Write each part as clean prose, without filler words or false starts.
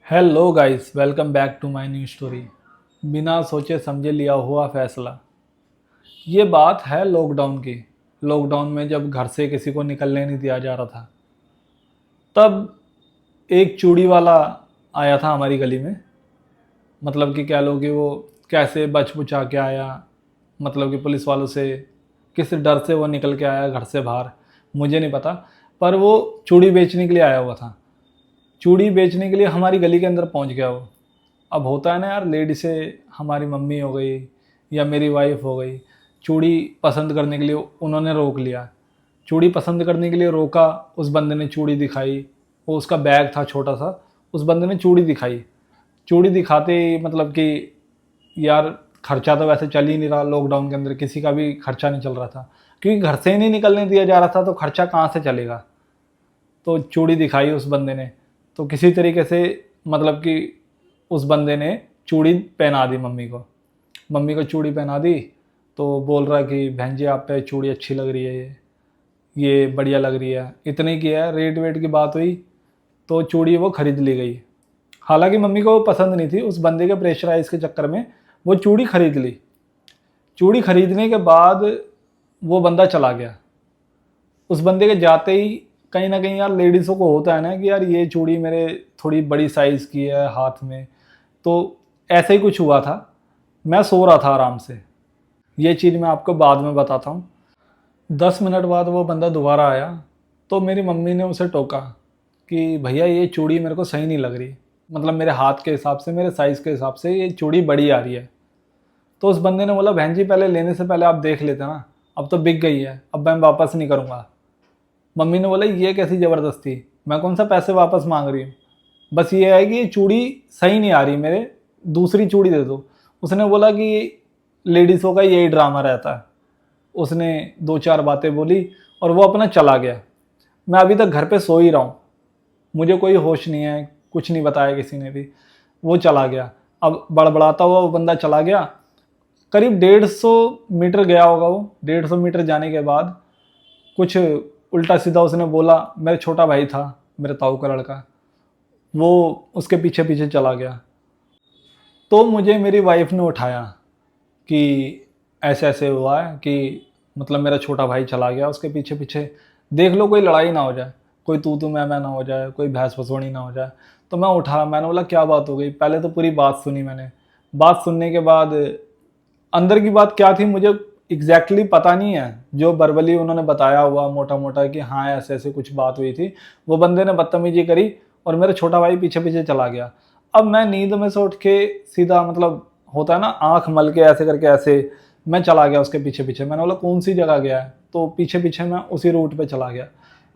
Hello guys, welcome back to my new story. बिना सोचे समझे लिया हुआ फैसला। ये बात है लॉकडाउन की। लॉकडाउन में जब घर से किसी को निकलने नहीं दिया जा रहा था, तब एक चूड़ी वाला आया था हमारी गली में। मतलब कि कह लो कि वो कैसे बच बुचा के आया, मतलब कि पुलिस वालों से किस डर से वो निकल के आया घर से बाहर, मुझे नहीं पता। पर वो चूड़ी बेचने के लिए आया हुआ था। चूड़ी बेचने के लिए हमारी गली के अंदर पहुंच गया वो। अब होता है ना यार, लेडीज़ से हमारी मम्मी हो गई या मेरी वाइफ हो गई, चूड़ी पसंद करने के लिए उन्होंने रोक लिया। चूड़ी पसंद करने के लिए रोका, उस बंदे ने चूड़ी दिखाई। वो उसका बैग था छोटा सा, उस बंदे ने चूड़ी दिखाई। चूड़ी दिखाते ही मतलब कि यार, खर्चा तो वैसे चल ही नहीं रहा लॉकडाउन के अंदर, किसी का भी खर्चा नहीं चल रहा था क्योंकि घर से ही नहीं निकलने दिया जा रहा था, तो खर्चा कहाँ से चलेगा। तो चूड़ी दिखाई उस बंदे ने, तो किसी तरीके से मतलब कि उस बंदे ने चूड़ी पहना दी मम्मी को। मम्मी को चूड़ी पहना दी तो बोल रहा है कि बहन जी आप पे चूड़ी अच्छी लग रही है, ये बढ़िया लग रही है। इतने की है, रेट वेट की बात हुई तो चूड़ी वो खरीद ली गई। हालांकि मम्मी को वो पसंद नहीं थी, उस बंदे के प्रेशराइज के चक्कर में वो चूड़ी खरीद ली। चूड़ी खरीदने के बाद वो बंदा चला गया। उस बंदे के जाते ही कहीं ना कहीं यार, लेडीज़ों को होता है ना कि यार ये चूड़ी मेरे थोड़ी बड़ी साइज़ की है हाथ में। तो ऐसे ही कुछ हुआ था। मैं सो रहा था आराम से, ये चीज़ मैं आपको बाद में बताता हूँ। 10 मिनट बाद वो बंदा दोबारा आया, तो मेरी मम्मी ने उसे टोका कि भैया ये चूड़ी मेरे को सही नहीं लग रही, मतलब मेरे हाथ के हिसाब से, मेरे साइज़ के हिसाब से ये चूड़ी बड़ी आ रही है। तो उस बंदे ने बोला बहन जी पहले लेने से पहले आप देख लेते ना, अब तो बिक गई है, अब मैं वापस नहीं करूँगा। मम्मी ने बोला ये कैसी ज़बरदस्ती, मैं कौन सा पैसे वापस मांग रही हूँ, बस ये है कि ये चूड़ी सही नहीं आ रही मेरे, दूसरी चूड़ी दे दो। उसने बोला कि लेडीज़ों का यही ड्रामा रहता है। उसने दो चार बातें बोली और वो अपना चला गया। मैं अभी तक घर पे सो ही रहा हूँ, मुझे कोई होश नहीं है, कुछ नहीं बताया किसी ने भी। वो चला गया। अब बड़बड़ाता हुआ वो बंदा चला गया। करीब 150 मीटर गया होगा वो। 150 मीटर जाने के बाद कुछ उल्टा सीधा उसने बोला। मेरा छोटा भाई था, मेरे ताऊ का लड़का, वो उसके पीछे पीछे चला गया। तो मुझे मेरी वाइफ ने उठाया कि ऐसे ऐसे हुआ है कि मतलब मेरा छोटा भाई चला गया उसके पीछे पीछे, देख लो कोई लड़ाई ना हो जाए, कोई तू मैं ना हो जाए, कोई भैंस फसोड़ी ना हो जाए। तो मैं उठा, मैंने बोला क्या बात हो गई। पहले तो पूरी बात सुनी मैंने। बात सुनने के बाद अंदर की बात क्या थी मुझे एग्जैक्टली पता नहीं है। जो वर्बली उन्होंने बताया हुआ मोटा मोटा कि हाँ ऐसे ऐसे कुछ बात हुई थी, वो बंदे ने बदतमीजी करी और मेरा छोटा भाई पीछे पीछे चला गया। अब मैं नींद में से उठ के सीधा, मतलब होता है ना, आंख मल के ऐसे करके ऐसे मैं चला गया उसके पीछे पीछे। मैंने बोला कौन सी जगह गया है, तो पीछे पीछे मैं उसी रूट पे चला गया।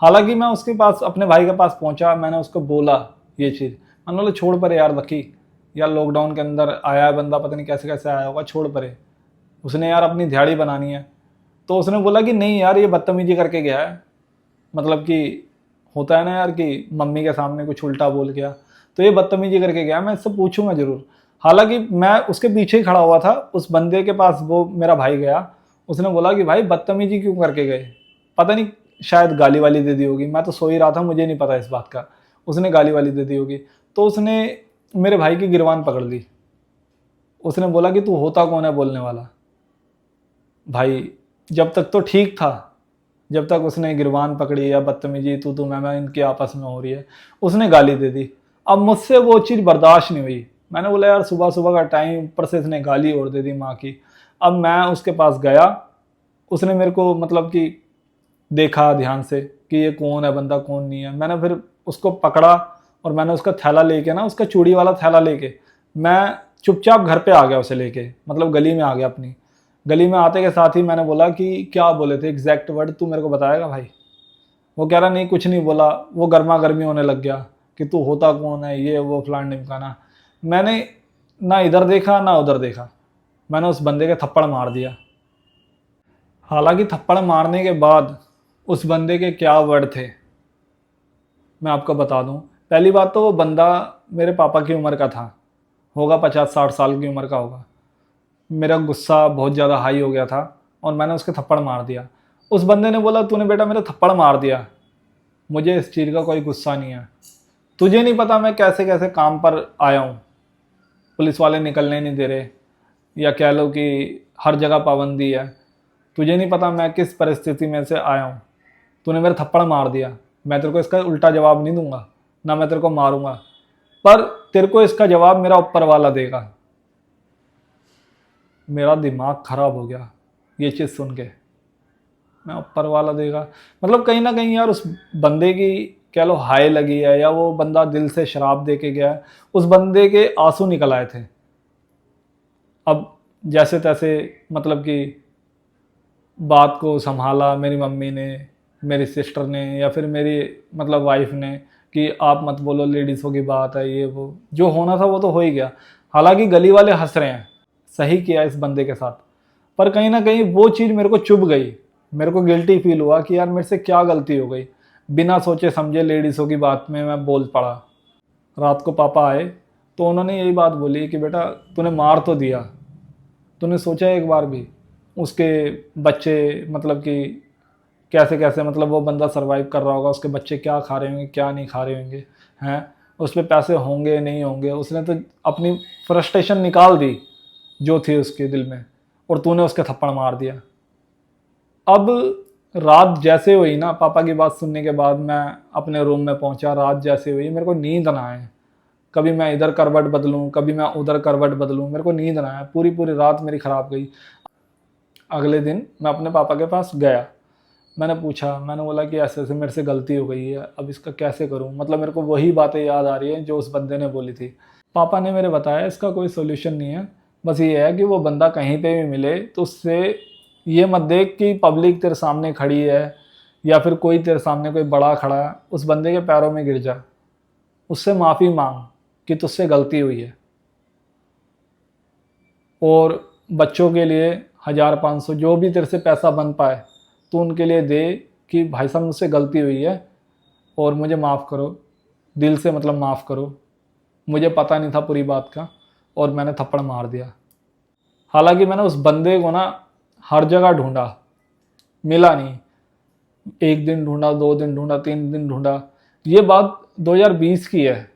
हालांकि मैं उसके पास, अपने भाई के पास पहुंचा, मैंने उसको बोला ये चीज़। मैंने बोला छोड़ परे यार लकी, यार लॉकडाउन के अंदर आया है बंदा, पता नहीं कैसे कैसे आया होगा, छोड़ परे, उसने यार अपनी दिहाड़ी बनानी है। तो उसने बोला कि नहीं यार ये बदतमीजी करके गया है, मतलब कि होता है ना यार कि मम्मी के सामने कुछ उल्टा बोल गया, तो ये बदतमीजी करके गया, मैं इससे पूछूंगा जरूर। हालांकि मैं उसके पीछे ही खड़ा हुआ था, उस बंदे के पास वो मेरा भाई गया। उसने बोला कि भाई बदतमीजी क्यों करके गए, पता नहीं शायद गाली वाली दे दी होगी, मैं तो सो ही रहा था, मुझे नहीं पता इस बात का। उसने गाली वाली दे दी होगी। तो उसने मेरे भाई की गिरबान पकड़ ली। उसने बोला कि तू होता कौन है बोलने वाला। भाई जब तक तो ठीक था, जब तक उसने गिरबान पकड़ी या बदतमीजी तू मैं इनकी आपस में हो रही है, उसने गाली दे दी। अब मुझसे वो चीज़ बर्दाश्त नहीं हुई। मैंने बोला यार सुबह सुबह का टाइम, ऊपर से इसने गाली और दे दी माँ की। अब मैं उसके पास गया, उसने मेरे को मतलब कि देखा ध्यान से कि ये कौन है बंदा कौन नहीं है। मैंने फिर उसको पकड़ा और मैंने उसका थैला लेके ना, उसका चूड़ी वाला थैला लेके मैं चुपचाप घर पे आ गया उसे लेके, मतलब गली में आ गया अपनी। गली में आते के साथ ही मैंने बोला कि क्या बोले थे एग्जैक्ट वर्ड, तू मेरे को बताएगा भाई। वो कह रहा नहीं कुछ नहीं बोला। वो गर्मा गर्मी होने लग गया कि तू होता कौन है, ये वो फलान ढिमकाना। मैंने ना इधर देखा ना उधर देखा, मैंने उस बंदे के थप्पड़ मार दिया। हालांकि थप्पड़ मारने के बाद उस बंदे के क्या वर्ड थे मैं आपको बता दूं। पहली बात तो वो बंदा मेरे पापा की उम्र का था, होगा 50-60 साल की उम्र का होगा। मेरा गुस्सा बहुत ज़्यादा हाई हो गया था और मैंने उसके थप्पड़ मार दिया। उस बंदे ने बोला तूने बेटा मेरा थप्पड़ मार दिया। मुझे इस चीज़ का कोई गुस्सा नहीं है, तुझे नहीं पता मैं कैसे कैसे काम पर आया हूँ, पुलिस वाले निकलने नहीं दे रहे, या कह लो कि हर जगह पाबंदी है। तुझे नहीं पता मैं किस परिस्थिति में से आया हूँ। तूने मेरे थप्पड़ मार दिया, मैं तेरे को इसका उल्टा जवाब नहीं दूंगा, ना मैं तेरे को मारूंगा, पर तेरे को इसका जवाब मेरा ऊपर वाला देगा। मेरा दिमाग खराब हो गया ये चीज़ सुन के। मैं ऊपर वाला देगा, मतलब कहीं ना कहीं यार उस बंदे की कह लो हाय लगी है, या वो बंदा दिल से शराब दे के गया है। उस बंदे के आंसू निकल आए थे। अब जैसे तैसे मतलब कि बात को संभाला मेरी मम्मी ने, मेरी सिस्टर ने, या फिर मेरी मतलब वाइफ ने, कि आप मत बोलो, लेडीज़ों की बात है, ये वो जो होना था वो तो हो ही गया। हालांकि गली वाले हंस रहे हैं, सही किया इस बंदे के साथ, पर कहीं ना कहीं वो चीज़ मेरे को चुभ गई। मेरे को गिल्टी फील हुआ कि यार मेरे से क्या गलती हो गई, बिना सोचे समझे लेडीज़ों की बात में मैं बोल पड़ा। रात को पापा आए तो उन्होंने यही बात बोली कि बेटा तूने मार तो दिया, तूने सोचा एक बार भी उसके बच्चे मतलब कि कैसे कैसे मतलब वो बंदा सरवाइव कर रहा होगा, उसके बच्चे क्या खा रहे होंगे क्या नहीं खा रहे होंगे, हैं उस पर पैसे होंगे नहीं होंगे। उसने तो अपनी फ्रस्ट्रेशन निकाल दी जो थी उसके दिल में, और तूने उसके थप्पड़ मार दिया। अब रात जैसे हुई ना, पापा की बात सुनने के बाद मैं अपने रूम में पहुंचा, रात जैसे हुई मेरे को नींद ना आए। कभी मैं इधर करवट बदलूं, कभी मैं उधर करवट बदलूं, मेरे को नींद ना आए, पूरी पूरी रात मेरी ख़राब गई। अगले दिन मैं अपने पापा के पास गया, मैंने पूछा, मैंने बोला कि ऐसे ऐसे मेरे से गलती हो गई है, अब इसका कैसे करूं, मतलब मेरे को वही बातें याद आ रही हैं जो उस बंदे ने बोली थी। पापा ने मेरे बताया इसका कोई सोल्यूशन नहीं है, बस ये है कि वो बंदा कहीं पे भी मिले तो उससे ये मत देख कि पब्लिक तेरे सामने खड़ी है या फिर कोई तेरे सामने कोई बड़ा खड़ा है, उस बंदे के पैरों में गिर जा, उससे माफ़ी मांग कि तुझसे गलती हुई है। और बच्चों के लिए 1000-500 जो भी तेरे से पैसा बन पाए तो उनके लिए दे, कि भाई साहब मुझसे गलती हुई है और मुझे माफ़ करो, दिल से मतलब माफ़ करो, मुझे पता नहीं था पूरी बात का और मैंने थप्पड़ मार दिया। हालांकि मैंने उस बंदे को ना हर जगह ढूंढा, मिला नहीं। एक दिन ढूंढा, 2 दिन ढूंढा, 3 दिन ढूंढा। ये बात 2020 की है,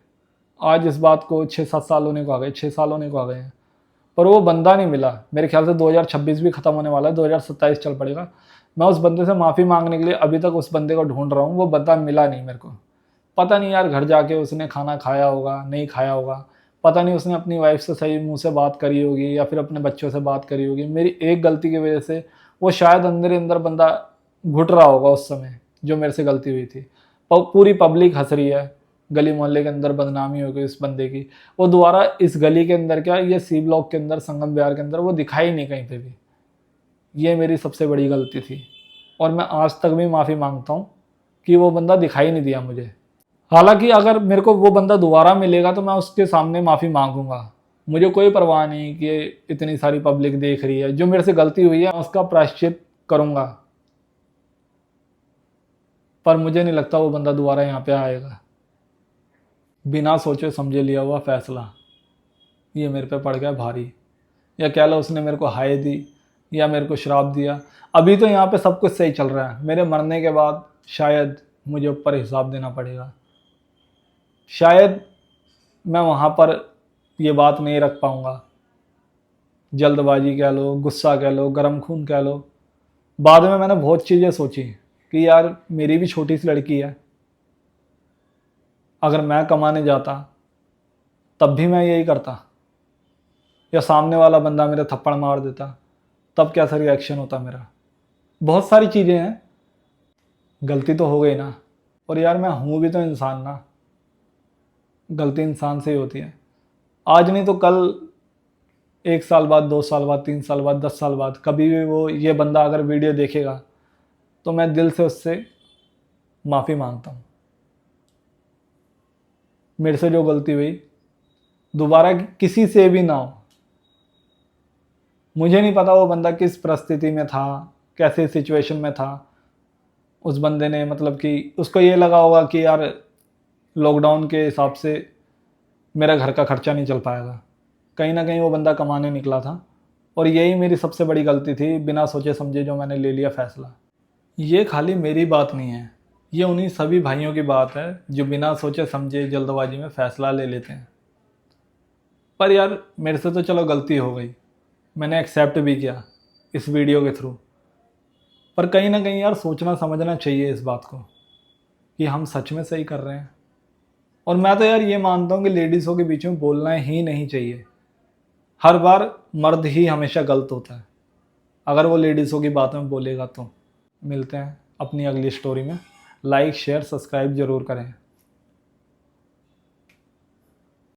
आज इस बात को 6-7 साल होने को आ गए, 6 साल होने को आ गए हैं, पर वो बंदा नहीं मिला। मेरे ख्याल से 2026 भी ख़त्म होने वाला है, 2027 चल पड़ेगा। मैं उस बंदे से माफ़ी मांगने के लिए अभी तक उस बंदे को ढूंढ रहा हूँ, वो बंदा मिला नहीं मेरे को। पता नहीं यार घर जाके उसने खाना खाया होगा नहीं खाया होगा, पता नहीं उसने अपनी वाइफ से सही मुंह से बात करी होगी या फिर अपने बच्चों से बात करी होगी। मेरी एक गलती की वजह से वो शायद अंदर ही अंदर बंदा घुट रहा होगा उस समय जो मेरे से गलती हुई थी। पूरी पब्लिक हंस रही है, गली मोहल्ले के अंदर बदनामी हो गई इस बंदे की। वो दोबारा इस गली के अंदर क्या, ये सी ब्लॉक के अंदर, संगम विहार के अंदर वो दिखाई नहीं कहीं पे भी। ये मेरी सबसे बड़ी गलती थी और मैं आज तक भी माफ़ी मांगता हूँ कि वो बंदा दिखाई नहीं दिया मुझे। हालांकि अगर मेरे को वो बंदा दोबारा मिलेगा तो मैं उसके सामने माफ़ी मांगूंगा, मुझे कोई परवाह नहीं कि इतनी सारी पब्लिक देख रही है। जो मेरे से गलती हुई है उसका प्रायश्चित करूंगा, पर मुझे नहीं लगता वो बंदा दोबारा यहाँ पे आएगा। बिना सोचे समझे लिया हुआ फैसला ये मेरे पे पड़ गया भारी, या कह लो उसने मेरे को हाय दी या मेरे को श्राप दिया। अभी तो यहाँ पे सब कुछ सही चल रहा है, मेरे मरने के बाद शायद मुझे ऊपर हिसाब देना पड़ेगा। शायद मैं वहाँ पर ये बात नहीं रख पाऊँगा, जल्दबाजी कह लो, गुस्सा कह लो, गर्म खून कह लो। बाद में मैंने बहुत चीज़ें सोची कि यार मेरी भी छोटी सी लड़की है, अगर मैं कमाने जाता तब भी मैं यही करता, या सामने वाला बंदा मेरे थप्पड़ मार देता तब कैसा रिएक्शन होता मेरा। बहुत सारी चीज़ें हैं, गलती तो हो गई ना, और यार मैं हूँ भी तो इंसान ना, गलती इंसान से ही होती है। आज नहीं तो कल, 1 साल बाद, 2 साल बाद, 3 साल बाद, 10 साल बाद, कभी भी वो ये बंदा अगर वीडियो देखेगा तो मैं दिल से उससे माफ़ी मांगता हूँ। मेरे से जो गलती हुई दोबारा किसी से भी ना हो। मुझे नहीं पता वो बंदा किस परिस्थिति में था, कैसे सिचुएशन में था। उस बंदे ने मतलब कि उसको ये लगा होगा कि यार लॉकडाउन के हिसाब से मेरा घर का खर्चा नहीं चल पाएगा। कहीं ना कहीं वो बंदा कमाने निकला था, और यही मेरी सबसे बड़ी गलती थी, बिना सोचे समझे जो मैंने ले लिया फ़ैसला। ये खाली मेरी बात नहीं है, ये उन्हीं सभी भाइयों की बात है जो बिना सोचे समझे जल्दबाजी में फ़ैसला ले लेते हैं। पर यार मेरे से तो चलो गलती हो गई, मैंने एक्सेप्ट भी किया इस वीडियो के थ्रू। पर कहीं ना कहीं यार सोचना समझना चाहिए इस बात को कि हम सच में सही कर रहे हैं। और मैं तो यार ये मानता हूँ कि लेडीज़ों के बीच में बोलना ही नहीं चाहिए। हर बार मर्द ही हमेशा गलत होता है अगर वो लेडीज़ों की बात में बोलेगा तो। मिलते हैं अपनी अगली स्टोरी में। लाइक शेयर सब्सक्राइब ज़रूर करें।